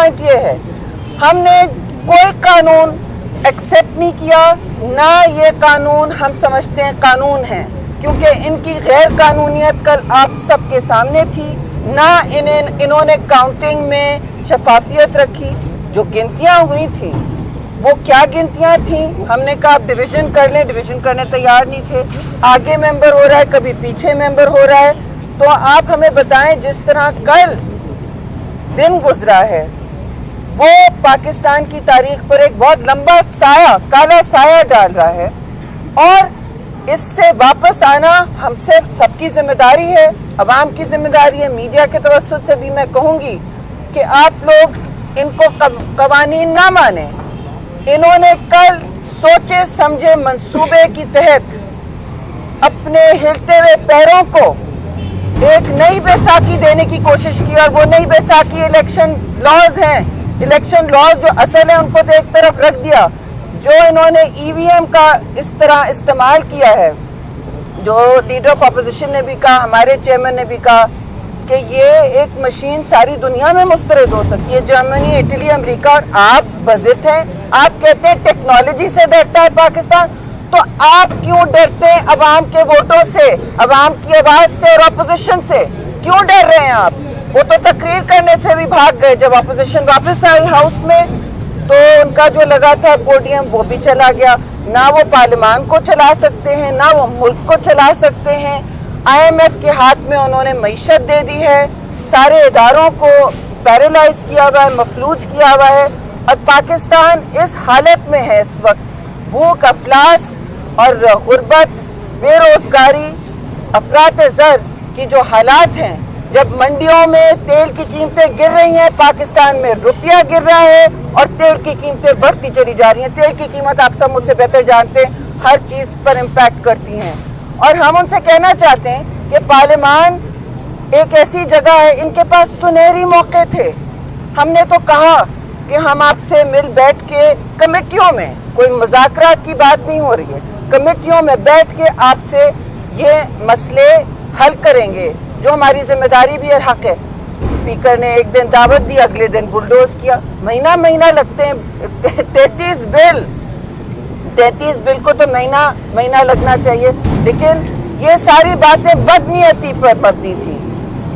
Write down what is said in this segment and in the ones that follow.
Point ये है, हमने कोई कानून एक्सेप्ट नहीं किया, ना ये कानून हम समझते हैं कानून है, क्योंकि इनकी गैर कानूनियत कल आप सबके सामने थी, ना इन्होंने काउंटिंग में शफाफियत रखी। जो गिनतियां हुई थी वो क्या गिनतियां थी, हमने कहा आप डिवीजन कर लें, डिवीजन करने तैयार नहीं थे, आगे मेंबर हो रहा है कभी पीछे मेंबर हो रहा है। तो आप हमें बताएं, जिस तरह कल दिन गुजरा है वो पाकिस्तान की तारीख पर एक बहुत लंबा साया, काला साया डाल रहा है, और इससे वापस आना हमसे सबकी जिम्मेदारी है, अवाम की जिम्मेदारी है। मीडिया के तवस्सुत से भी मैं कहूंगी कि आप लोग इनको कवानीन ना माने। इन्होंने कल सोचे समझे मंसूबे की तहत अपने हिलते हुए पैरों को एक नई बैसाखी देने की कोशिश की, और वो नई बैसाखी इलेक्शन लॉज हैं। इलेक्शन लॉज जो असल है उनको तो एक तरफ रख दिया, जो इन्होंने ईवीएम का इस तरह इस्तेमाल किया है, जो लीडर ऑफ अपोजिशन ने भी कहा, हमारे चेयरमैन ने भी कहा कि ये एक मशीन सारी दुनिया में मुस्तरद हो सकती है, जर्मनी, इटली, अमेरिका, और आप बज़िद हैं। आप कहते हैं टेक्नोलॉजी से डरता है पाकिस्तान, तो आप क्यों डरते हैं अवाम के वोटों से, अवाम की आवाज से और अपोजिशन से? क्यों डर रहे हैं आप? वो तो तकरीर करने से भी भाग गए। जब अपोजिशन वापस आई हाउस में तो उनका जो लगा था पोडियम वो भी चला गया। ना वो पार्लियामान को चला सकते हैं, ना वो मुल्क को चला सकते हैं। IMF के हाथ में उन्होंने मईशत दे दी है, सारे इदारों को पैरालाइज किया हुआ है, मफलूज किया हुआ है, और पाकिस्तान इस हालत में है इस वक्त। भूख, अफलास और गुर्बत, बेरोजगारी, अफरात ज़र की जो हालात हैं, जब मंडियों में तेल की कीमतें गिर रही हैं, पाकिस्तान में रुपया गिर रहा है और तेल की कीमतें बढ़ती चली जा रही हैं। तेल की कीमत आप सब मुझसे बेहतर जानते हैं, हर चीज पर इम्पैक्ट करती हैं। और हम उनसे कहना चाहते हैं कि पार्लियामान एक ऐसी जगह है, इनके पास सुनहरी मौके थे। हमने तो कहा कि हम आपसे मिल बैठ के कमेटियों में, कोई मुज़ाकरात की बात नहीं हो रही है, कमेटियों में बैठ के आपसे ये मसले हल करेंगे, जो हमारी जिम्मेदारी भी और हक है। स्पीकर ने एक दिन दावत दी, अगले दिन बुलडोज किया। महीना महीना लगते हैं। 33 बिल को तो महीना लगना चाहिए। लेकिन ये सारी बातें बदनीयती पर मबनी थी,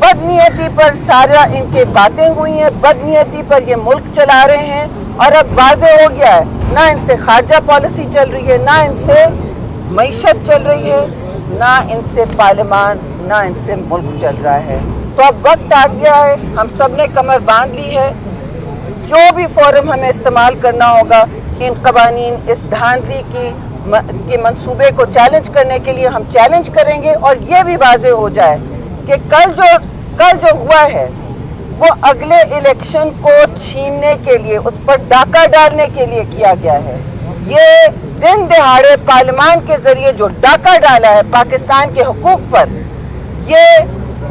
बदनीयती पर सारा इनके बातें हुई हैं, बदनीयती पर ये मुल्क चला रहे हैं। और अब वाज़ेह हो गया है, ना इनसे खारजा पॉलिसी चल रही है, ना इनसे मईशत चल रही है, ना इनसे पार्लियामान, ना इनसे मुल्क चल रहा है। तो अब वक्त आ गया है, हम सब ने कमर बांध ली है। जो भी फोरम हमें इस्तेमाल करना होगा इन कवानीन, इस धांधली के मंसूबे को चैलेंज करने के लिए हम चैलेंज करेंगे। और ये भी वाज़ेह हो जाए कि कल जो हुआ है वो अगले इलेक्शन को छीनने के लिए, उस पर डाका डालने के लिए किया गया है। ये दिन दहाड़े पार्लियामान के जरिए जो डाका डाला है पाकिस्तान के हुकूक पर, ये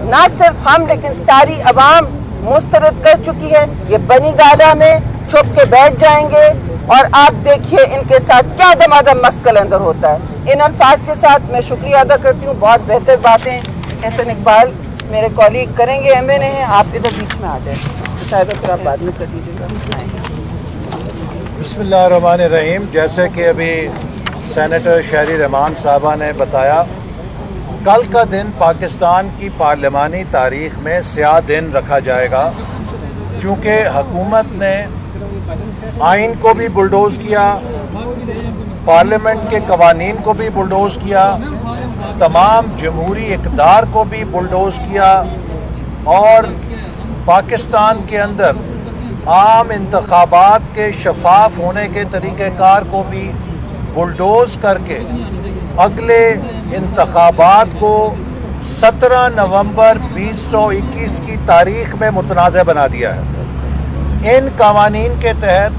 ना सिर्फ हम लेकिन सारी अवाम मुस्तरद कर चुकी है। ये बनी गाला में छुप के बैठ जाएंगे और आप देखिए इनके साथ क्या दमादम मस्कल अंदर होता है। इन अल्फाज के साथ मैं शुक्रिया अदा करती हूँ। बहुत बेहतर बातें एहसन इकबाल मेरे कॉलीग करेंगे, MNA हैं, आप इधर बीच में आ जाए, शायद फिर आप बाद में कर दीजिएगा। बिस्मिल्लाहिर्रहमानिर्रहीम। जैसे कि अभी सेनेटर शहरी रहमान साहबा ने बताया, कल का दिन पाकिस्तान की पार्लियामानी तारीख में स्याह दिन रखा जाएगा, क्योंकि हुकूमत ने आइन को भी बुलडोज किया, पार्लियामेंट के कवानीन को भी बुलडोज किया, तमाम जमहूरी इक़दार को भी बुलडोज किया, और पाकिस्तान के अंदर आम इंतखाबात के शफाफ होने के तरीक़ेकार को भी बुलडोज करके अगले इंतखाबात को 17 नवंबर 2021 की तारीख में मुतनाज़ बना दिया है। इन कवानीन के तहत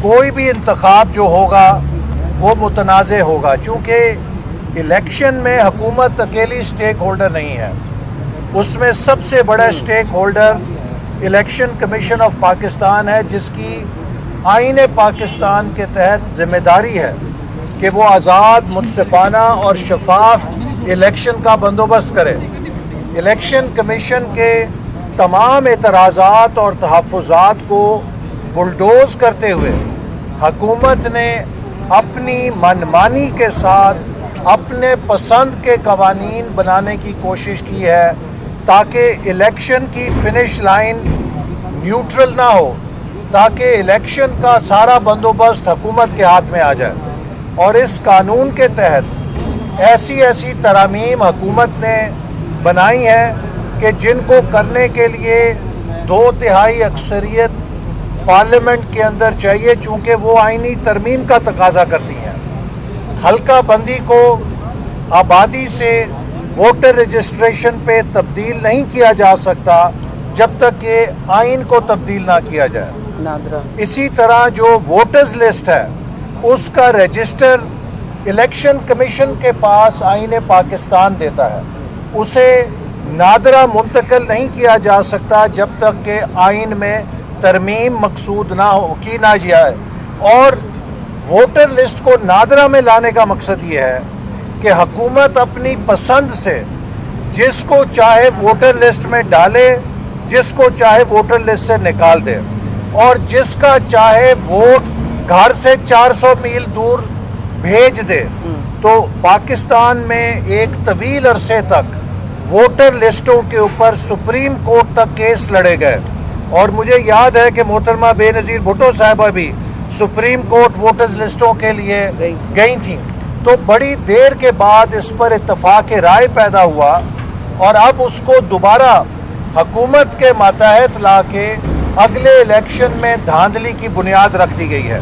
कोई भी इंतखाब जो होगा वो मुतनाज़ होगा, चूँकि इलेक्शन में हुकूमत अकेली स्टेक होल्डर नहीं है, उसमें सबसे बड़ा stakeholder election commission of Pakistan है, जिसकी आईन पाकिस्तान के तहत जिम्मेदारी है कि वो आज़ाद, मुनसिफाना और शफाफ इलेक्शन का बंदोबस्त करे। इलेक्शन कमीशन के तमाम एतराज़ात और तहफ़्फ़ुज़ात को बुलडोज़ करते हुए हुकूमत ने अपनी मनमानी के साथ अपने पसंद के कवानीन बनाने की कोशिश की है ताकि इलेक्शन की फिनिश लाइन न्यूट्रल ना हो, ताकि इलेक्शन का सारा बंदोबस्त हुकूमत के हाथ में आ जाए। और इस कानून के तहत ऐसी ऐसी तरामीम हुकूमत ने बनाई है कि जिनको करने के लिए 2/3 अक्सरियत पार्लियामेंट के अंदर चाहिए, चूँकि वो आईनी तरमीम का तकाजा करती हैं। हल्का बंदी को आबादी से वोटर रजिस्ट्रेशन पे तब्दील नहीं किया जा सकता जब तक कि आइन को तब्दील ना किया जाए। इसी तरह जो वोटर्स लिस्ट है उसका रजिस्टर इलेक्शन कमीशन के पास आइन पाकिस्तान देता है, उसे नादरा मुंतकिल नहीं किया जा सकता जब तक कि आइन में तरमीम मकसूद ना हो की ना जाए। और वोटर लिस्ट को नादरा में लाने का मकसद ये है कि हुकूमत अपनी पसंद से जिसको चाहे वोटर लिस्ट में डाले, जिसको चाहे वोटर लिस्ट से निकाल दे, और जिसका चाहे वोट घर से 400 मील दूर भेज दे। तो पाकिस्तान में एक तवील अरसे तक वोटर लिस्टों के ऊपर सुप्रीम कोर्ट तक केस लड़े गए, और मुझे याद है कि मोहतरमा बेनज़ीर भुट्टो साहिबा भी सुप्रीम कोर्ट वोटर्स लिस्टों के लिए गई थी। तो बड़ी देर के बाद इस पर इत्तफाक राय पैदा हुआ और अब उसको दोबारा हुकूमत के मातहत ला के अगले इलेक्शन में धांधली की बुनियाद रख दी गई है।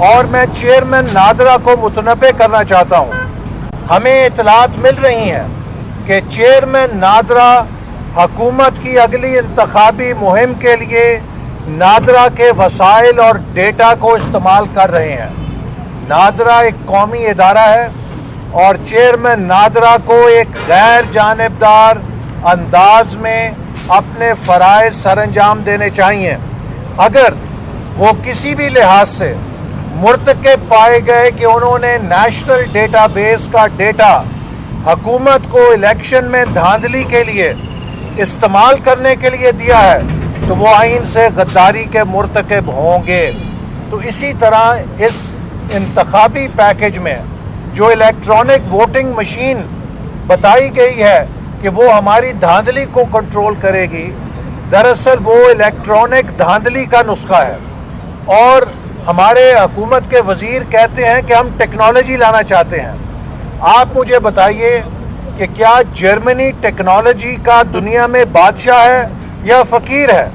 और मैं चेयरमैन नादरा को मुतनब्बे करना चाहता हूँ, हमें इतलात मिल रही हैं कि चेयरमैन नादरा हुकूमत की अगली इंतखाबी मुहिम के लिए नादरा के वसाइल और डेटा को इस्तेमाल कर रहे हैं। नादरा एक कौमी इदारा है और चेयरमैन नादरा को एक गैर जानिबदार अंदाज में अपने फ़राइज़ सर अंजाम देने चाहिए। अगर वो किसी भी लिहाज से मुर्तकब पाए गए कि उन्होंने नेशनल डेटाबेस का डेटा हुकूमत को इलेक्शन में धांधली के लिए इस्तेमाल करने के लिए दिया है, तो वो आइन से गद्दारी के मुर्तकब होंगे। तो इसी तरह इस इंतखाबी पैकेज में जो इलेक्ट्रॉनिक वोटिंग मशीन बताई गई है कि वो हमारी धांधली को कंट्रोल करेगी, दरअसल वो इलेक्ट्रॉनिक धांधली का नुस्खा है। और हमारे हुकूमत के वजीर कहते हैं कि हम टेक्नोलॉजी लाना चाहते हैं। आप मुझे बताइए कि क्या जर्मनी टेक्नोलॉजी का दुनिया में बादशाह है या फ़कीर है?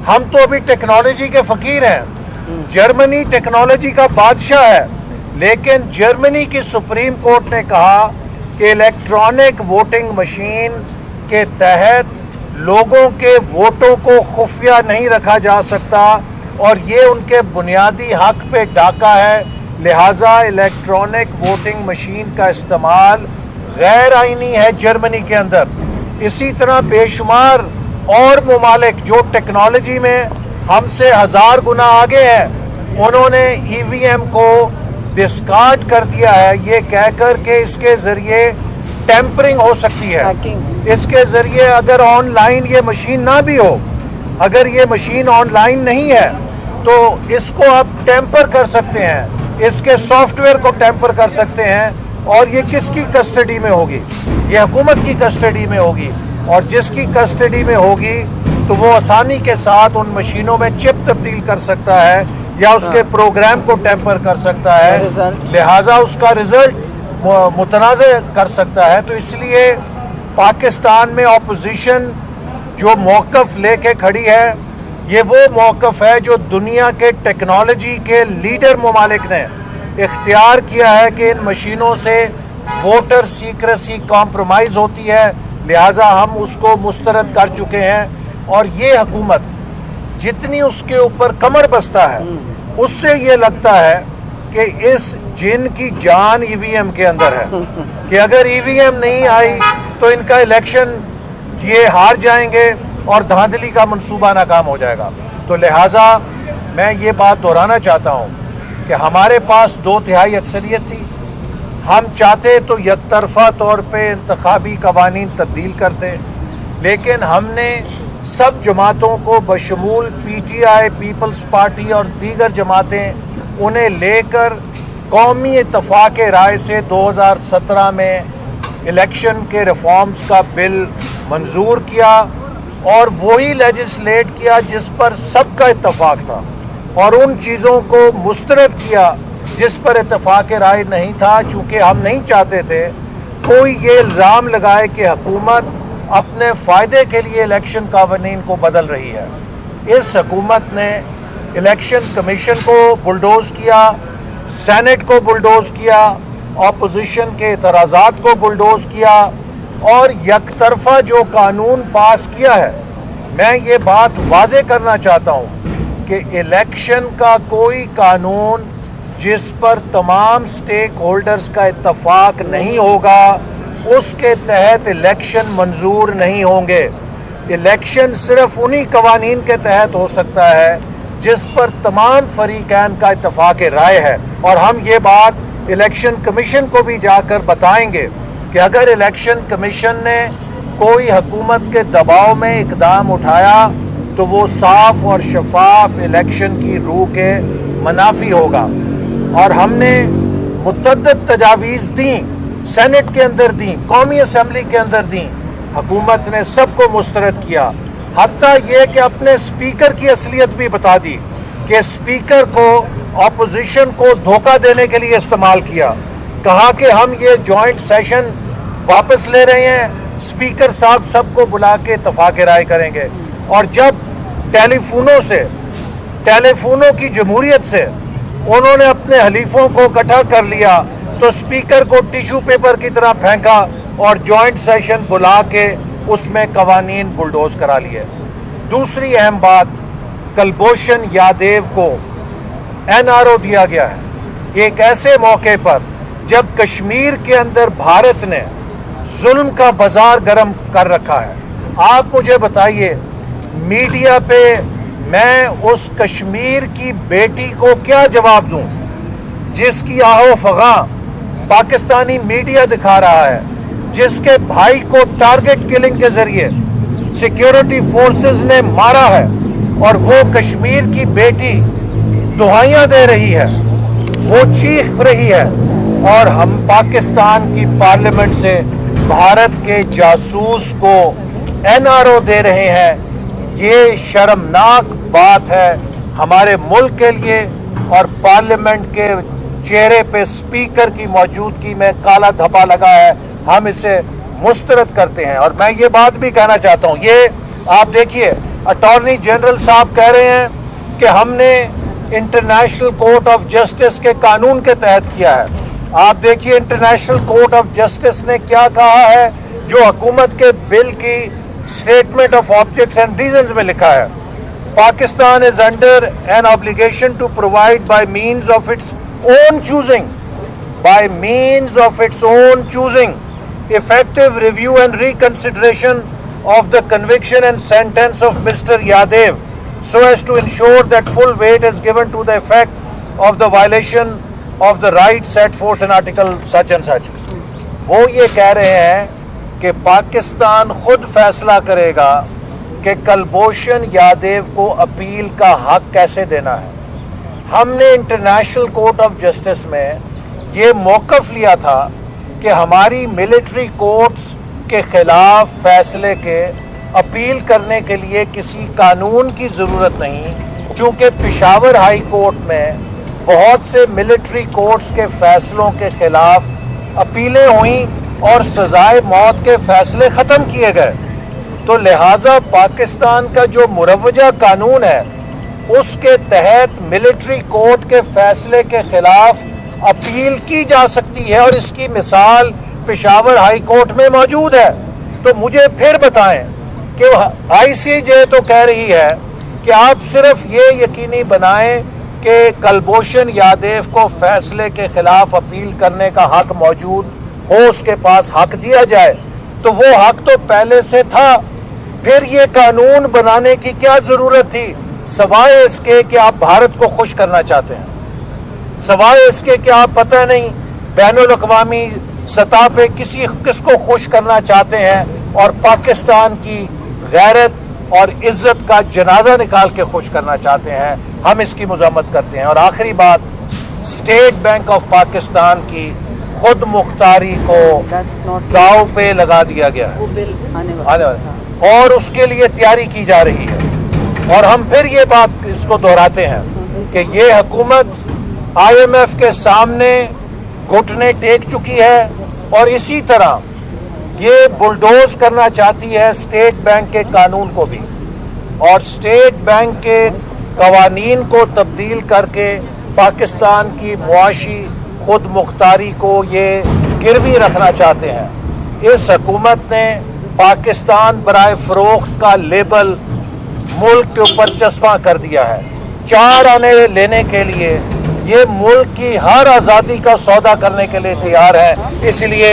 हम तो अभी टेक्नोलॉजी के फ़कीर हैं। जर्मनी टेक्नोलॉजी का बादशाह है, लेकिन जर्मनी की सुप्रीम कोर्ट ने कहा कि इलेक्ट्रॉनिक वोटिंग मशीन के तहत लोगों के वोटों को खुफिया नहीं रखा जा सकता और ये उनके बुनियादी हक पे डाका है। लिहाजा इलेक्ट्रॉनिक वोटिंग मशीन का इस्तेमाल गैर आइनी है जर्मनी के अंदर। इसी तरह बेशुमार और ममालिक जो टेक्नोलॉजी में हमसे 1000 गुना आगे हैं, उन्होंने ईवीएम को डिस्कार्ड कर दिया है ये कहकर के इसके ज़रिए टेम्परिंग हो सकती है। इसके ज़रिए अगर ऑनलाइन ये मशीन ना भी हो, अगर ये मशीन ऑनलाइन नहीं है तो इसको आप टेम्पर कर सकते हैं, इसके सॉफ्टवेयर को टेम्पर कर सकते हैं। और ये किसकी कस्टडी में होगी? ये हुकूमत की कस्टडी में होगी। और जिसकी कस्टडी में होगी तो वो आसानी के साथ उन मशीनों में चिप तब्दील कर सकता है या उसके प्रोग्राम को टेम्पर कर सकता है, लिहाजा उसका रिजल्ट मुतनाज़ कर सकता है। तो इसलिए पाकिस्तान में अपोजिशन जो मौक़िफ़ लेके खड़ी है, ये वो मौक़िफ़ है जो दुनिया के टेक्नोलॉजी के लीडर ममालिक ने इख्तियार किया है कि इन मशीनों से वोटर सीक्रेसी कॉम्प्रोमाइज़ होती है, लिहाजा हम उसको मुस्तरद कर चुके हैं। और ये हुकूमत जितनी उसके ऊपर कमर बस्ता है, उससे ये लगता है कि इस जिन की जान ईवीएम के अंदर है कि अगर ईवीएम नहीं आई तो इनका इलेक्शन ये हार जाएंगे और धांधली का मंसूबा नाकाम हो जाएगा। तो लिहाजा मैं ये बात दोहराना चाहता हूँ कि हमारे पास 2/3 अक्सरियत थी। हम चाहते तो यकतरफा तौर पे इंतखाबी कवानीन तब्दील करते, लेकिन हमने सब जमातों को बशमूल PTI, पीपल्स पार्टी और दीगर जमातें उन्हें लेकर कौमी इत्तफाक राय से 2017 में इलेक्शन के रिफॉर्म्स का बिल मंजूर किया और वही लेजिस्लेट किया जिस पर सबका इत्तफाक था, और उन चीज़ों को मुस्तरद किया जिस पर इत्तफाक राय नहीं था, चूँकि हम नहीं चाहते थे कोई ये इल्ज़ाम लगाए कि हुकूमत अपने फ़ायदे के लिए इलेक्शन कानून को बदल रही है। इस हुकूमत ने इलेक्शन कमीशन को बुलडोज़ किया, सेनेट को बुलडोज़ किया, अपोजिशन के एतराज़ात को बुलडोज़ किया और यकतरफा जो कानून पास किया है। मैं ये बात वाज़े करना चाहता हूँ कि इलेक्शन का कोई कानून जिस पर तमाम स्टेक होल्डर्स का इत्तफाक नहीं होगा उसके तहत इलेक्शन मंजूर नहीं होंगे। इलेक्शन सिर्फ उन्हीं कवानीन के तहत हो सकता है जिस पर तमाम फरीकैन का इत्तफाक राय है, और हम ये बात इलेक्शन कमीशन को भी जाकर बताएंगे कि अगर इलेक्शन कमीशन ने कोई हुकूमत के दबाव में इकदाम उठाया तो वो साफ और शफाफ इलेक्शन की रूह के मुनाफी होगा। और हमने मुतअद्दिद तजावीज़ दी, सेनेट के अंदर दी, कौमी असम्बली के अंदर दी, हुकूमत ने सबको मुस्तरद किया, हत्ता ये कि अपने स्पीकर की असलियत भी बता दी कि स्पीकर को अपोजिशन को धोखा देने के लिए इस्तेमाल किया। कहा कि हम ये जॉइंट सेशन वापस ले रहे हैं, स्पीकर साहब सबको बुला के इत्तफाक राय करेंगे, और जब टेलीफोनों की जमहूरियत से उन्होंने अपने हलीफों को इकट्ठा कर लिया तो स्पीकर को टिश्यू पेपर की तरह फेंका और जॉइंट सेशन बुला के उसमें कवानीन बुलडोज करा लिए। दूसरी अहम बात, कुलभूषण यादव को NRO दिया गया है एक ऐसे मौके पर जब कश्मीर के अंदर भारत ने जुल्म का बाजार गर्म कर रखा है। आप मुझे बताइए, मीडिया पे मैं उस कश्मीर की बेटी को क्या जवाब दूं जिसकी आहो फगा पाकिस्तानी मीडिया दिखा रहा है, जिसके भाई को टारगेट किलिंग के जरिए सिक्योरिटी फोर्सेस ने मारा है, और वो कश्मीर की बेटी दुहाइयां दे रही है, वो चीख रही है, और हम पाकिस्तान की पार्लियामेंट से भारत के जासूस को NRO दे रहे हैं। ये शर्मनाक बात है हमारे मुल्क के लिए, और पार्लियामेंट के चेहरे पे स्पीकर की मौजूदगी में काला धब्बा लगा है, हम इसे मुस्तरद करते हैं। और मैं ये बात भी कहना चाहता हूँ, ये आप देखिए अटॉर्नी जनरल साहब कह रहे हैं कि हमने इंटरनेशनल कोर्ट ऑफ जस्टिस के कानून के तहत किया है। आप देखिए इंटरनेशनल कोर्ट ऑफ जस्टिस ने क्या कहा है, जो हुकूमत के बिल की statement of objects and reasons में लिखा है। Pakistan is under an obligation to provide by means of its own choosing effective review and reconsideration of the conviction and sentence of Mr. Yadav so as to ensure that full weight is given to the effect of the violation of the rights set forth in article such and such। वो ये कह रहे हैं कि पाकिस्तान खुद फैसला करेगा कि कुलभूषण यादव को अपील का हक कैसे देना है। हमने इंटरनेशनल कोर्ट ऑफ जस्टिस में ये मौक़िफ़ लिया था कि हमारी मिलिट्री कोर्ट्स के खिलाफ फैसले के अपील करने के लिए किसी कानून की ज़रूरत नहीं, चूँकि पेशावर हाई कोर्ट में बहुत से मिलिट्री कोर्ट्स के फैसलों के खिलाफ अपीलें हुई और सजाए मौत के फैसले ख़त्म किए गए। तो लिहाजा पाकिस्तान का जो मुरवजा कानून है उसके तहत मिलिट्री कोर्ट के फैसले के खिलाफ अपील की जा सकती है, और इसकी मिसाल पेशावर हाई कोर्ट में मौजूद है। तो मुझे फिर बताएं कि ICJ तो कह रही है कि आप सिर्फ ये यकीनी बनाएं कि कुलभूषण यादव को फैसले के खिलाफ अपील करने का हक मौजूद हो, उसके पास हक दिया जाए। तो वो हक तो पहले से था, फिर ये कानून बनाने की क्या जरूरत थी, सवाए इसके कि आप भारत को खुश करना चाहते हैं, सवाए इसके कि आप पता नहीं बैनुल अक़वामी सतह पे किसको खुश करना चाहते हैं और पाकिस्तान की गैरत اور عزت کا جنازہ نکال کے خوش کرنا چاہتے ہیں. ہم اس کی مذمت کرتے ہیں. اور آخری بات، اسٹیٹ بینک آف پاکستان کی خود مختاری کو داؤ پہ لگا دیا گیا ہے اور اس کے لیے تیاری کی جا رہی ہے. اور ہم پھر یہ بات اس کو دہراتے ہیں کہ یہ حکومت IMF کے سامنے گھٹنے ٹیک چکی ہے اور اسی طرح یہ بلڈوز کرنا چاہتی ہے اسٹیٹ بینک کے قانون کو بھی، اور اسٹیٹ بینک کے قوانین کو تبدیل کر کے پاکستان کی معاشی خود مختاری کو یہ گروی رکھنا چاہتے ہیں. اس حکومت نے پاکستان برائے فروخت کا لیبل ملک کے اوپر چسپاں کر دیا ہے. 4 آنے لینے کے لیے یہ ملک کی ہر آزادی کا سودا کرنے کے لیے تیار ہے. اس لیے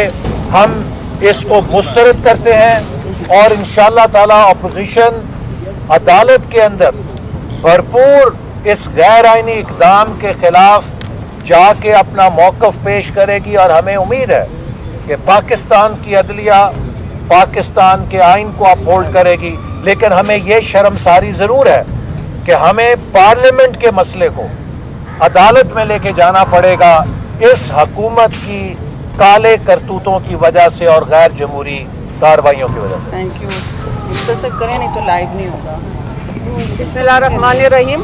ہم اس کو مسترد کرتے ہیں اور انشاءاللہ تعالی اپوزیشن عدالت کے اندر بھرپور اس غیر آئینی اقدام کے خلاف جا کے اپنا موقف پیش کرے گی. اور ہمیں امید ہے کہ پاکستان کی عدلیہ پاکستان کے آئین کو اپہولڈ کرے گی. لیکن ہمیں یہ شرمساری ضرور ہے کہ ہمیں پارلیمنٹ کے مسئلے کو عدالت میں لے کے جانا پڑے گا اس حکومت کی کالے کرتوتوں کی وجہ سے اور غیر جمہوری کارروائیوں کی وجہ سے. Thank you. مختصر کریں نہیں تو لائیو نہیں ہوگا. بسم اللہ الرحمن الرحیم.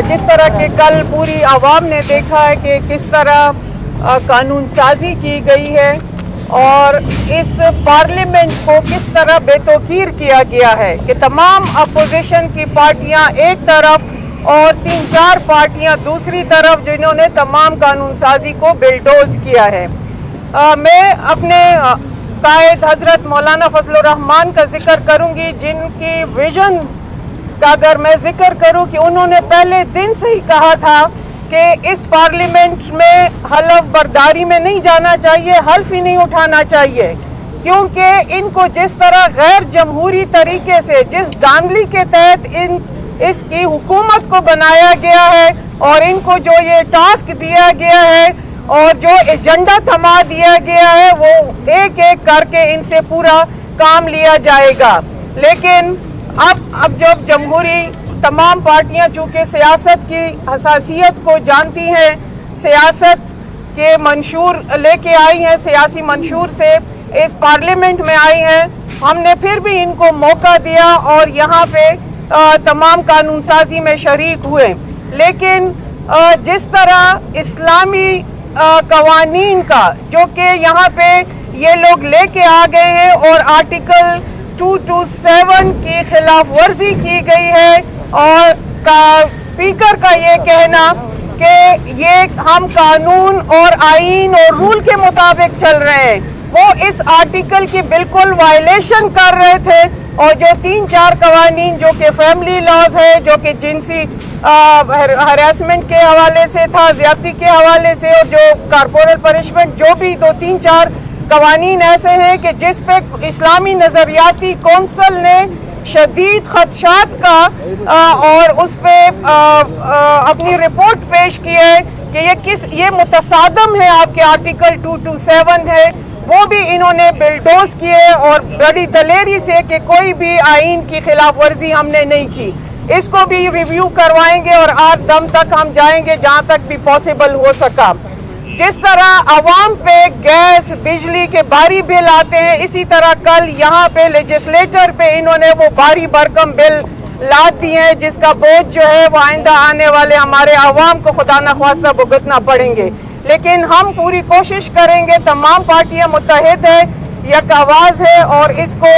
جس طرح کہ کل پوری عوام نے دیکھا ہے کہ کس طرح قانون سازی کی گئی ہے اور اس پارلیمنٹ کو کس طرح بے توقیر کیا گیا ہے کہ تمام اپوزیشن کی پارٹیاں ایک طرف اور 3-4 پارٹیاں دوسری طرف جنہوں نے تمام قانون سازی کو بلڈوز کیا ہے. میں اپنے قائد حضرت مولانا فضل الرحمان کا ذکر کروں گی، جن کی ویژن کا اگر میں ذکر کروں کہ انہوں نے پہلے دن سے ہی کہا تھا کہ اس پارلیمنٹ میں حلف برداری میں نہیں جانا چاہیے، حلف ہی نہیں اٹھانا چاہیے، کیونکہ ان کو جس طرح غیر جمہوری طریقے سے جس دھاندلی کے تحت اس کی حکومت کو بنایا گیا ہے اور ان کو جو یہ ٹاسک دیا گیا ہے اور جو ایجنڈا تھما دیا گیا ہے وہ ایک ایک کر کے ان سے پورا کام لیا جائے گا. لیکن اب جب جمہوری تمام پارٹیاں چونکہ سیاست کی حساسیت کو جانتی ہیں، سیاست کے منشور لے کے آئی ہیں، سیاسی منشور سے اس پارلیمنٹ میں آئی ہیں، ہم نے پھر بھی ان کو موقع دیا اور یہاں پہ تمام قانون سازی میں شریک ہوئے. لیکن جس طرح اسلامی قوانین کا جو کہ یہاں پہ یہ لوگ لے کے آ گئے ہیں اور آرٹیکل 227 کی خلاف ورزی کی گئی ہے اور اسپیکر کا یہ کہنا کہ یہ ہم قانون اور آئین اور رول کے مطابق چل رہے ہیں، وہ اس آرٹیکل کی بالکل وائلیشن کر رہے تھے. اور جو 3-4 قوانین جو کہ فیملی لاز ہے، جو کہ جنسی ہراسمنٹ کے حوالے سے تھا، زیادتی کے حوالے سے، اور جو کارپورل پنشمنٹ، جو بھی 2-3-4 قوانین ایسے ہیں کہ جس پہ اسلامی نظریاتی کونسل نے شدید خدشات کا اور اس پہ اپنی رپورٹ پیش کی ہے کہ یہ متصادم ہے آپ کے آرٹیکل 227 ہے، وہ بھی انہوں نے بلڈوز کیے اور بڑی دلیری سے کہ کوئی بھی آئین کی خلاف ورزی ہم نے نہیں کی. اس کو بھی ریویو کروائیں گے اور آج دم تک ہم جائیں گے جہاں تک بھی پاسبل ہو سکا. جس طرح عوام پہ گیس بجلی کے بھاری بل آتے ہیں، اسی طرح کل یہاں پہ لیجسلیچر پہ انہوں نے وہ بھاری بھرکم بل لاد دی ہیں جس کا بوجھ جو ہے وہ آئندہ آنے والے ہمارے عوام کو خدا نخواستہ بھگتنا پڑیں گے. لیکن ہم پوری کوشش کریں گے، تمام پارٹیاں متحد ہیں، یک آواز ہے اور اس کو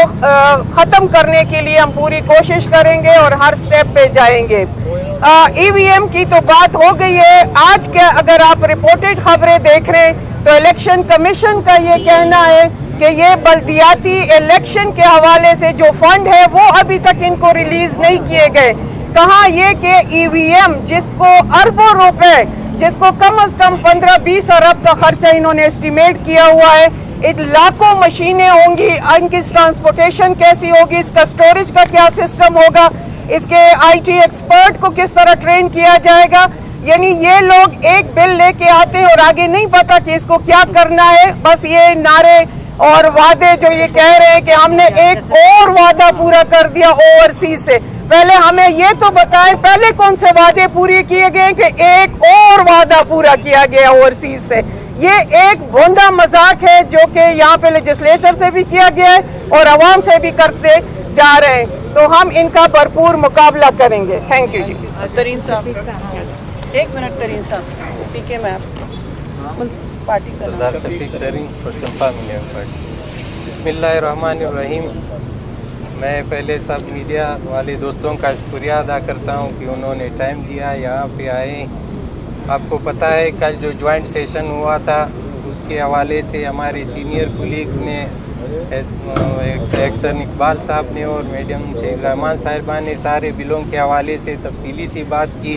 ختم کرنے کے لیے ہم پوری کوشش کریں گے اور ہر سٹیپ پہ جائیں گے. ای وی ایم کی تو بات ہو گئی ہے. آج کے اگر آپ رپورٹڈ خبریں دیکھ رہے ہیں تو الیکشن کمیشن کا یہ کہنا ہے کہ یہ بلدیاتی الیکشن کے حوالے سے جو فنڈ ہے وہ ابھی تک ان کو ریلیز نہیں کیے گئے. کہاں یہ کہ ای وی ایم جس کو اربوں روپے، جس کو کم از کم 15-20 ارب کا خرچہ انہوں نے اسٹیمیٹ کیا ہوا ہے، لاکھوں مشینیں ہوں گی، ان کی ٹرانسپورٹیشن کیسی ہوگی، اس کا سٹوریج کا کیا سسٹم ہوگا، اس کے آئی ٹی ایکسپرٹ کو کس طرح ٹرین کیا جائے گا. یعنی یہ لوگ ایک بل لے کے آتے ہیں اور آگے نہیں پتا کہ اس کو کیا کرنا ہے، بس یہ نعرے اور وعدے جو یہ کہہ رہے ہیں کہ ہم نے ایک اور وعدہ پورا کر دیا اوورسیز سے، پہلے ہمیں یہ تو بتائیں پہلے کون سے وعدے پورے کیے گئے کہ ایک اور وعدہ پورا کیا گیا اوورسیز سے؟ یہ ایک بھونڈا مذاق ہے جو کہ یہاں پہ لیجسلیچر سے بھی کیا گیا ہے اور عوام سے بھی کرتے جا رہے ہیں، تو ہم ان کا بھرپور مقابلہ کریں گے۔ تھینک یو جی۔ ترین صاحب ایک منٹ، ترین صاحب پی کے میں پارٹی کا سردار شفیق ترین پشتونخوا ملین پارٹی۔ بسم اللہ الرحمن الرحیم۔ میں پہلے سب میڈیا والے دوستوں کا شکریہ ادا کرتا ہوں کہ انہوں نے ٹائم دیا، یہاں پہ آئے۔ آپ کو پتہ ہے کل جو جوائنٹ سیشن ہوا تھا اس کے حوالے سے ہمارے سینئر کولیگز نے، ایکسن اقبال صاحب نے اور میڈم شیخ رحمان صاحبہ نے سارے بلوں کے حوالے سے تفصیلی سی بات کی۔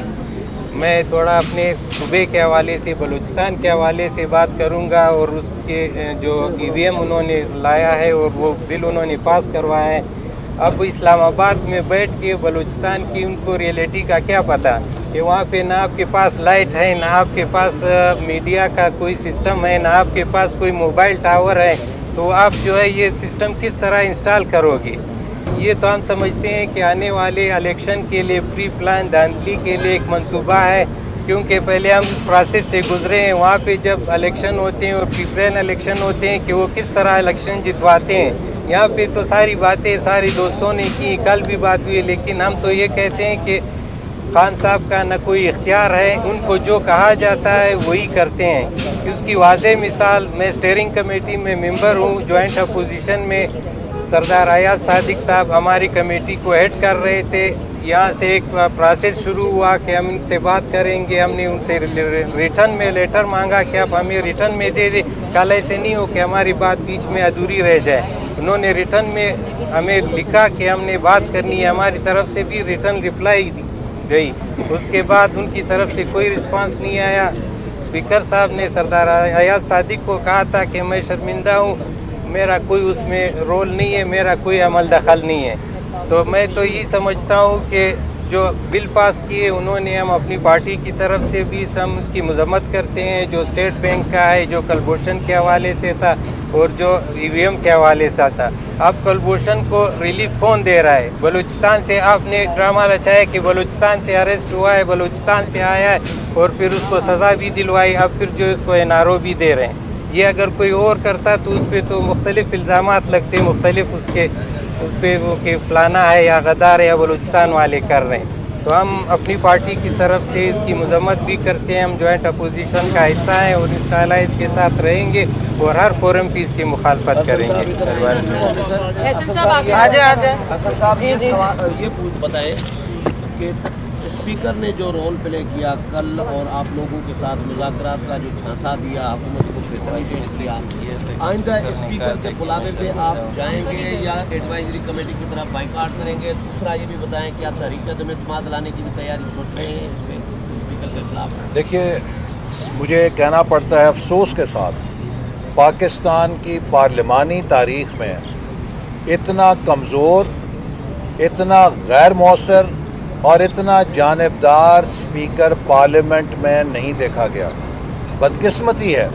میں تھوڑا اپنے صوبے کے حوالے سے، بلوچستان کے حوالے سے بات کروں گا، اور اس کے جو EVM انہوں نے لایا ہے اور وہ بل انہوں نے پاس کروایا ہے۔ اب اسلام آباد میں بیٹھ کے بلوچستان کی ان کو ریئلٹی کا کیا پتہ کہ وہاں پہ نہ آپ کے پاس لائٹ ہے، نہ آپ کے پاس میڈیا کا کوئی سسٹم ہے، نہ آپ کے پاس کوئی موبائل ٹاور ہے، تو آپ جو ہے یہ سسٹم کس طرح انسٹال کرو گے؟ یہ تو ہم سمجھتے ہیں کہ آنے والے الیکشن کے لیے پری پلان دھاندلی کے لیے ایک منصوبہ ہے، کیونکہ پہلے ہم اس پروسیس سے گزرے ہیں۔ وہاں پہ جب الیکشن ہوتے ہیں اور پری پلان الیکشن ہوتے ہیں کہ وہ کس طرح الیکشن جتواتے ہیں، یہاں پہ تو ساری باتیں سارے دوستوں نے کی، کل بھی بات ہوئی، لیکن ہم تو یہ کہتے ہیں کہ خان صاحب کا نہ کوئی اختیار ہے، ان کو جو کہا جاتا ہے وہی کرتے ہیں۔ اس کی واضح مثال، میں اسٹیئرنگ کمیٹی میں ممبر ہوں، جوائنٹ اپوزیشن میں سردار ایاز صادق صاحب ہماری کمیٹی کو ہیڈ کر رہے تھے۔ یہاں سے ایک پروسیس شروع ہوا کہ ہم ان سے بات کریں گے، ہم نے ان سے ریٹرن میں لیٹر مانگا کہ آپ ہمیں ریٹرن میں دے دیں، کل ایسے نہیں ہو کہ ہماری بات بیچ میں ادھوری رہ جائے۔ انہوں نے ریٹرن میں ہمیں لکھا کہ ہم نے بات کرنی ہے، ہماری طرف سے بھی ریٹرن ریپلائی گئی۔ اس کے بعد ان کی طرف سے کوئی رسپانس نہیں آیا۔ اسپیکر صاحب نے سردار ایاز صادق کو کہا تھا کہ میں شرمندہ ہوں، میرا کوئی اس میں رول نہیں ہے، میرا کوئی عمل دخل نہیں ہے۔ تو میں تو یہ سمجھتا ہوں کہ جو بل پاس کیے انہوں نے، ہم اپنی پارٹی کی طرف سے بھی ہم اس کی مذمت کرتے ہیں، جو اسٹیٹ بینک کا ہے، جو کلبھوشن کے حوالے سے تھا اور جو EVM کے حوالے سے تھا۔ اب کلبھوشن کو ریلیف کون دے رہا ہے؟ بلوچستان سے آپ نے ڈرامہ رچایا کہ بلوچستان سے اریسٹ ہوا ہے، بلوچستان سے آیا ہے اور پھر اس کو سزا بھی دلوائی، اب پھر جو اس کو NRO بھی دے رہے ہیں۔ یہ اگر کوئی اور کرتا تو اس پہ تو مختلف الزامات لگتے، مختلف اس پہ وہ کہ فلانا ہے یا غدار ہے یا بلوچستان والے کر رہے ہیں۔ تو ہم اپنی پارٹی کی طرف سے اس کی مذمت بھی کرتے ہیں، ہم جوائنٹ اپوزیشن کا حصہ ہیں اور انشاءاللہ اس کے ساتھ رہیں گے اور ہر فورم پہ اس کی مخالفت کریں گے۔ جی جی یہ بتائیں کہ اسپیکر نے جو رول پلے کیا کل اور آپ لوگوں کے ساتھ مذاکرات کا جو جھانسا دیا، حکومت کو فیسلیٹیٹ کیا، آئندہ اسپیکر کے بلاوے پہ آپ جائیں گے یا ایڈوائزری کمیٹی کی طرف بائیکاٹ کریں گے؟ دوسرا یہ بھی بتائیں کیا تحریک عدم اعتماد لانے کی بھی تیاری سوچ رہے ہیں اس پہ اسپیکر کے خلاف؟ دیکھیے، مجھے کہنا پڑتا ہے افسوس کے ساتھ، پاکستان کی پارلیمانی تاریخ میں اتنا کمزور، اتنا غیر مؤثر اور اتنا جانبدار اسپیکر پارلیمنٹ میں نہیں دیکھا گیا۔ بدقسمتی ہے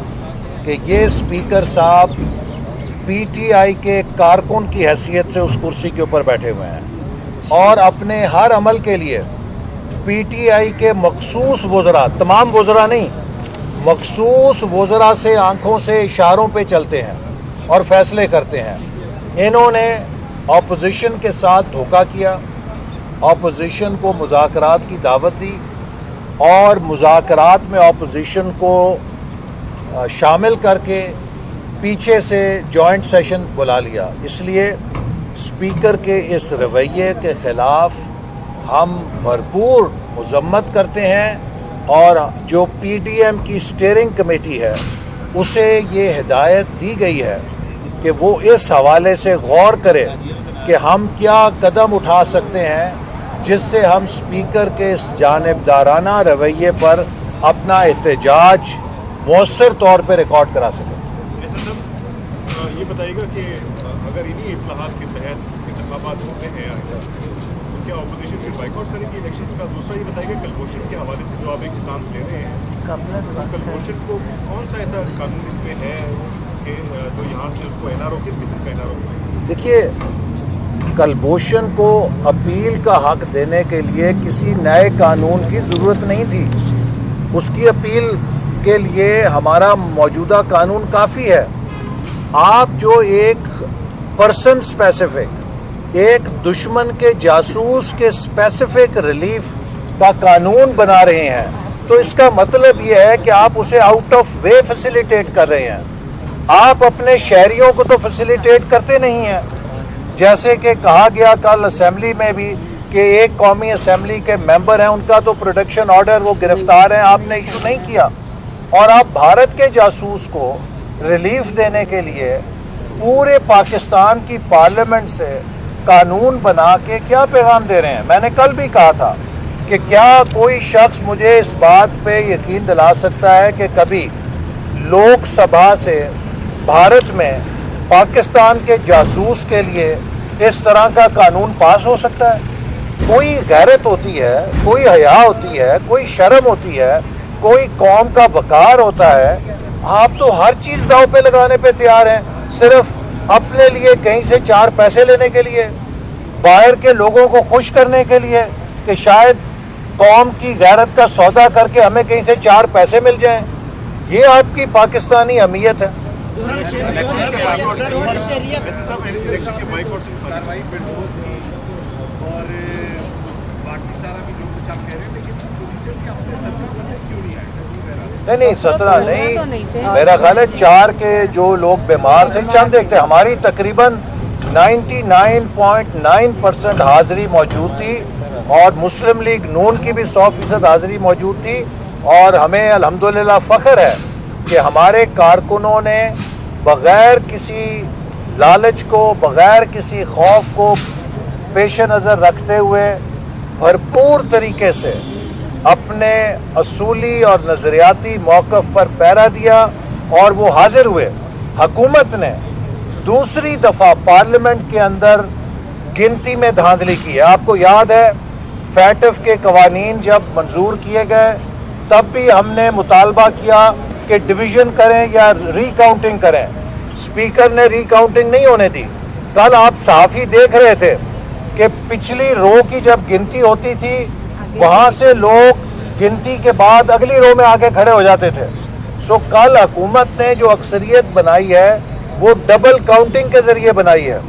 کہ یہ اسپیکر صاحب PTI کے کارکن کی حیثیت سے اس کرسی کے اوپر بیٹھے ہوئے ہیں اور اپنے ہر عمل کے لیے PTI کے مخصوص وزراء، تمام وزراء نہیں، مخصوص وزراء سے آنکھوں سے اشاروں پہ چلتے ہیں اور فیصلے کرتے ہیں۔ انہوں نے اپوزیشن کے ساتھ دھوکہ کیا، اپوزیشن کو مذاکرات کی دعوت دی اور مذاکرات میں اپوزیشن کو شامل کر کے پیچھے سے جوائنٹ سیشن بلا لیا۔ اس لیے اسپیکر کے اس رویے کے خلاف ہم بھرپور مذمت کرتے ہیں اور جو PDM کی اسٹیئرنگ کمیٹی ہے اسے یہ ہدایت دی گئی ہے کہ وہ اس حوالے سے غور کرے کہ ہم کیا قدم اٹھا سکتے ہیں جس سے ہم اسپیکر کے اس جانبدارانہ رویے پر اپنا احتجاج مؤثر طور پہ ریکارڈ کرا سکیں۔ یہ بتائیے گا کہ اگر انہی اصلاحات کے تحت انتخابات ہوتے ہیں क्या अपोजिशन फिर बाइकआउट करेगी इलेक्शंस का? दूसरा ये बताइए कलभूषण के हवाले से जो आप एक स्टांस ले रहे हैं, कलभूषण को कौन सा ऐसा कानून इसमें है कि जो यहाँ से उसको एनआरओ, किस किस्म का एनआरओ? देखिए, कलभूषण को अपील का हक देने के लिए किसी नए कानून की ज़रूरत नहीं थी। उसकी अपील के लिए हमारा मौजूदा कानून काफ़ी है। आप जो एक पर्सन स्पेसिफिक, एक दुश्मन के जासूस के स्पेसिफिक रिलीफ का कानून बना रहे हैं, तो इसका मतलब ये है कि आप उसे आउट ऑफ वे फैसिलिटेट कर रहे हैं। आप अपने शहरियों को तो फैसिलिटेट करते नहीं हैं। जैसे कि कहा गया कल असेंबली में भी कि एक कौमी असेंबली के मेंबर हैं, उनका तो प्रोटेक्शन ऑर्डर, वो गिरफ्तार हैं, आपने इशू नहीं किया। और आप भारत के जासूस को रिलीफ देने के लिए पूरे पाकिस्तान की पार्लियामेंट से कानून बना के क्या पैगाम दे रहे हैं? मैंने कल भी कहा था कि क्या कोई शख्स मुझे इस बात पे यकीन दिला सकता है कि कभी लोकसभा से भारत में पाकिस्तान के जासूस के लिए इस तरह का कानून पास हो सकता है? कोई गैरत होती है, कोई हया होती है, कोई शर्म होती है, कोई कौम का वकार होता है। आप तो हर चीज दांव पे लगाने पे तैयार हैं, सिर्फ अपने लिए कहीं से 4 पैसे लेने के लिए, बाहर के लोगों को खुश करने के लिए कि शायद कौम की गैरत का सौदा करके हमें कहीं से 4 पैसे मिल जाएं। ये आपकी पाकिस्तानी अहमियत है। इलेक्शन के बाइकआउट से और बाकी सारा भी जो कुछ आप कह रहे हैं, लेकिन पोजीशन के अपने 17 बंदे क्यों नहीं आए? नहीं 17 नहीं, मेरा ख्याल है 4 के जो लोग बीमार थे, चंद एक थे। हमारी तकरीबन 99.9% हाजिरी मौजूद थी और मुस्लिम लीग नून की भी 100% हाजिरी मौजूद थी। और हमें अल्हम्दुलिल्लाह फ़ख्र है कि हमारे कारकुनों ने बग़ैर किसी लालच को, बग़ैर किसी खौफ को पेश नज़र रखते हुए भरपूर तरीके से अपने असूली और नज़रियाती मौक़िफ़ पर पहरा दिया और वो हाजिर हुए। हुकूमत ने दूसरी दफ़ा पार्लियामेंट के अंदर गिनती में धांधली की है। आपको याद है फैटफ के कवानीन जब मंजूर किए गए तब भी हमने मुतालबा किया कि डिवीज़न करें या रिकाउंटिंग करें। स्पीकर ने रिकाउंटिंग नहीं होने दी। कल आप सहाफ़ी देख रहे थे कि पिछली रो की जब गिनती होती थी, वहां से लोग गिनती के बाद अगली रो में आके खड़े हो जाते थे। सो कल हुकूमत ने जो अक्सरियत बनाई है वो डबल काउंटिंग के जरिए बनाई है,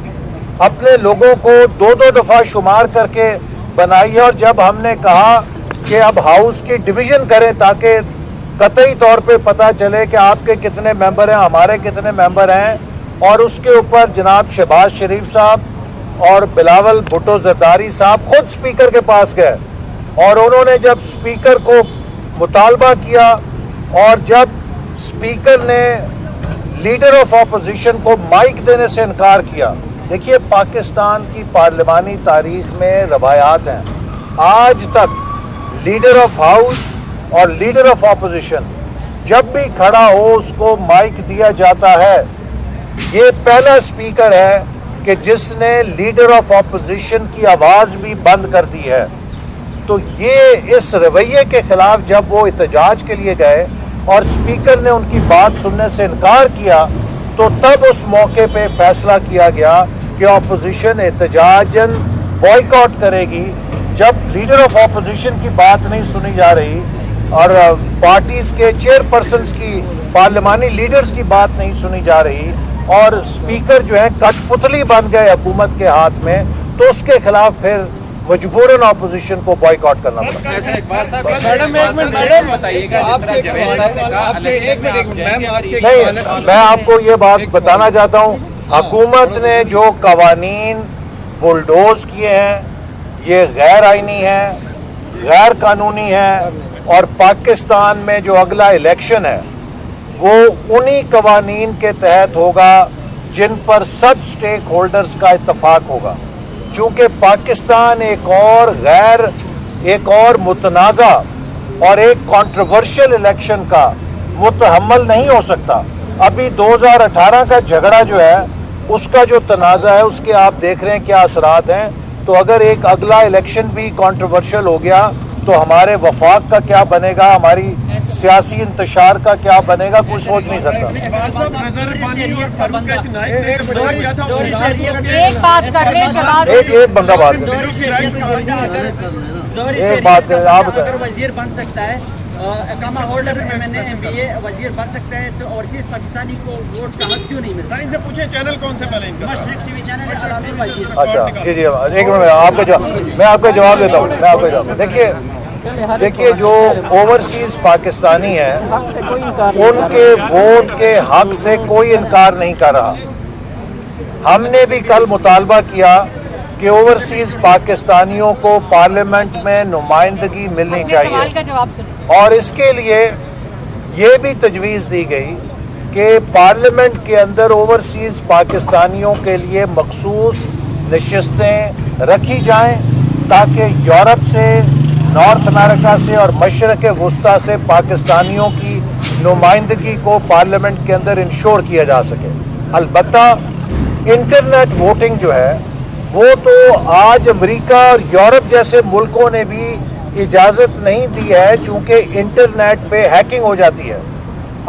अपने लोगों को 2-2 दफा शुमार करके बनाई है। और जब हमने कहा कि अब हाउस की डिवीजन करें ताकि कतई तौर पे पता चले कि आपके कितने मेंबर हैं, हमारे कितने मेंबर हैं, और उसके ऊपर जनाब शहबाज शरीफ साहब और बिलावल भुट्टो जरदारी साहब खुद स्पीकर के पास गए और उन्होंने जब स्पीकर को मुतालबा किया और जब स्पीकर ने लीडर ऑफ अपोजिशन को माइक देने से इनकार किया। देखिए, पाकिस्तान की पार्लिमानी तारीख में रवायात हैं, आज तक लीडर ऑफ हाउस और लीडर ऑफ अपोजिशन जब भी खड़ा हो उसको माइक दिया जाता है। ये पहला स्पीकर है कि जिसने लीडर ऑफ अपोजिशन की आवाज भी बंद कर दी है। तो ये इस रवैये के खिलाफ जब वो एहतजाज के लिए गए और स्पीकर ने उनकी बात सुनने से इनकार किया, तो तब उस मौके पे फैसला किया गया कि अपोजिशन एहतजाजन बॉयकॉट करेगी। जब लीडर ऑफ अपोजिशन की बात नहीं सुनी जा रही और पार्टीज के चेयरपर्सन्स की, पार्लिमानी लीडर्स की बात नहीं सुनी जा रही और स्पीकर जो है कठपुतली बन गए हुकूमत के हाथ में, तो उसके खिलाफ फिर मजबूरन अपोजिशन को बॉयकॉट करना पड़ा। नहीं, मैं आपको ये बात बताना चाहता हूँ, हुकूमत ने जो कवानीन बुलडोज किए हैं ये गैर आईनी है, गैर कानूनी है, और पाकिस्तान में जो अगला इलेक्शन है वो उन्हीं कवानीन के तहत होगा जिन पर सब स्टेक होल्डर्स का इत्तफाक होगा। चूंकि पाकिस्तान एक और मुतनाज़ा और एक कंट्रोवर्शियल इलेक्शन का मुतहम्मल नहीं हो सकता। अभी 2018 का झगड़ा जो है उसका जो तनाज़ा है उसके आप देख रहे हैं क्या असरात हैं। تو اگر ایک اگلا الیکشن بھی کنٹروورشل ہو گیا تو ہمارے وفاق کا کیا بنے گا, ہماری سیاسی انتشار کا کیا بنے گا, کوئی سوچ نہیں سکتا. ایک بندہ بات ایک بات کریں, آپ اگر وزیر بن سکتا ہے, اقامہ ہولڈر MA وزیر بن سکتا ہے, تو اوورسیز پاکستانی کو ووٹ کا حق کیوں نہیں ملتا؟ ان سے پوچھیں چینل کون سے پہلے مشرق TV چینل ہے, علامہ وزیر. اچھا جی جی ایک منٹ, میں آپ کا جواب دیتا ہوں. میں آپ کا جواب دیکھیے جو اوورسیز پاکستانی ہیں ان کے ووٹ کے حق سے کوئی انکار نہیں کر رہا. ہم نے بھی کل مطالبہ کیا کہ اوورسیز پاکستانیوں کو پارلیمنٹ میں نمائندگی ملنی چاہیے, اور اس کے لیے یہ بھی تجویز دی گئی کہ پارلیمنٹ کے اندر اوورسیز پاکستانیوں کے لیے مخصوص نشستیں رکھی جائیں تاکہ یورپ سے, نارتھ امریکہ سے اور مشرق وسطیٰ سے پاکستانیوں کی نمائندگی کو پارلیمنٹ کے اندر انشور کیا جا سکے. البتہ انٹرنیٹ ووٹنگ جو ہے وہ تو آج امریکہ اور یورپ جیسے ملکوں نے بھی اجازت نہیں دی ہے, چونکہ انٹرنیٹ پہ ہیکنگ ہو جاتی ہے.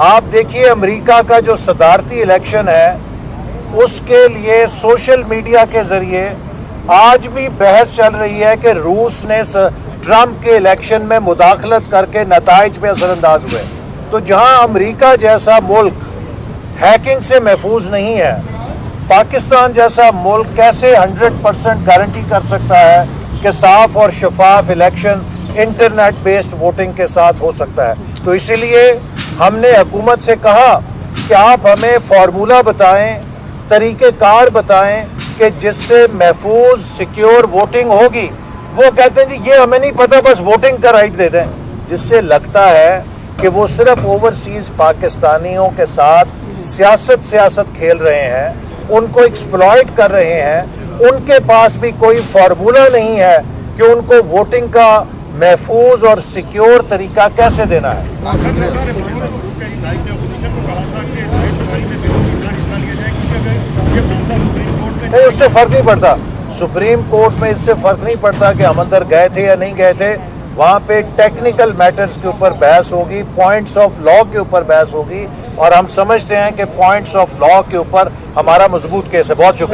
آپ دیکھیے امریکہ کا جو صدارتی الیکشن ہے اس کے لیے سوشل میڈیا کے ذریعے آج بھی بحث چل رہی ہے کہ روس نے ٹرمپ کے الیکشن میں مداخلت کر کے نتائج پہ اثر انداز ہوئے. تو جہاں امریکہ جیسا ملک ہیکنگ سے محفوظ نہیں ہے, پاکستان جیسا ملک کیسے 100% گارنٹی کر سکتا ہے کہ صاف اور شفاف الیکشن انٹرنیٹ بیسڈ ووٹنگ کے ساتھ ہو سکتا ہے؟ تو اسی لیے ہم نے حکومت سے کہا کہ آپ ہمیں فارمولہ بتائیں, طریقہ کار بتائیں کہ جس سے محفوظ سیکیور ووٹنگ ہوگی. وہ کہتے ہیں جی یہ ہمیں نہیں پتہ, بس ووٹنگ کا رائٹ دے دیں, جس سے لگتا ہے کہ وہ صرف اوورسیز پاکستانیوں کے ساتھ سیاست کھیل رہے ہیں, ان کو ایکسپلائٹ کر رہے ہیں. ان کے پاس بھی کوئی فارمولہ نہیں ہے کہ ان کو ووٹنگ کا محفوظ اور سیکیور طریقہ کیسے دینا ہے. نہیں, اس سے فرق نہیں پڑتا. سپریم کورٹ میں اس سے فرق نہیں پڑتا کہ ہم اندر گئے تھے یا نہیں گئے تھے. وہاں پہ ٹیکنیکل میٹرز کے اوپر بحث ہوگی, پوائنٹس آف لا کے اوپر بحث ہوگی, اور ہم سمجھتے ہیں کہ پوائنٹس آف لا کے اوپر ہمارا مضبوط کیس ہے. بہت شکریہ.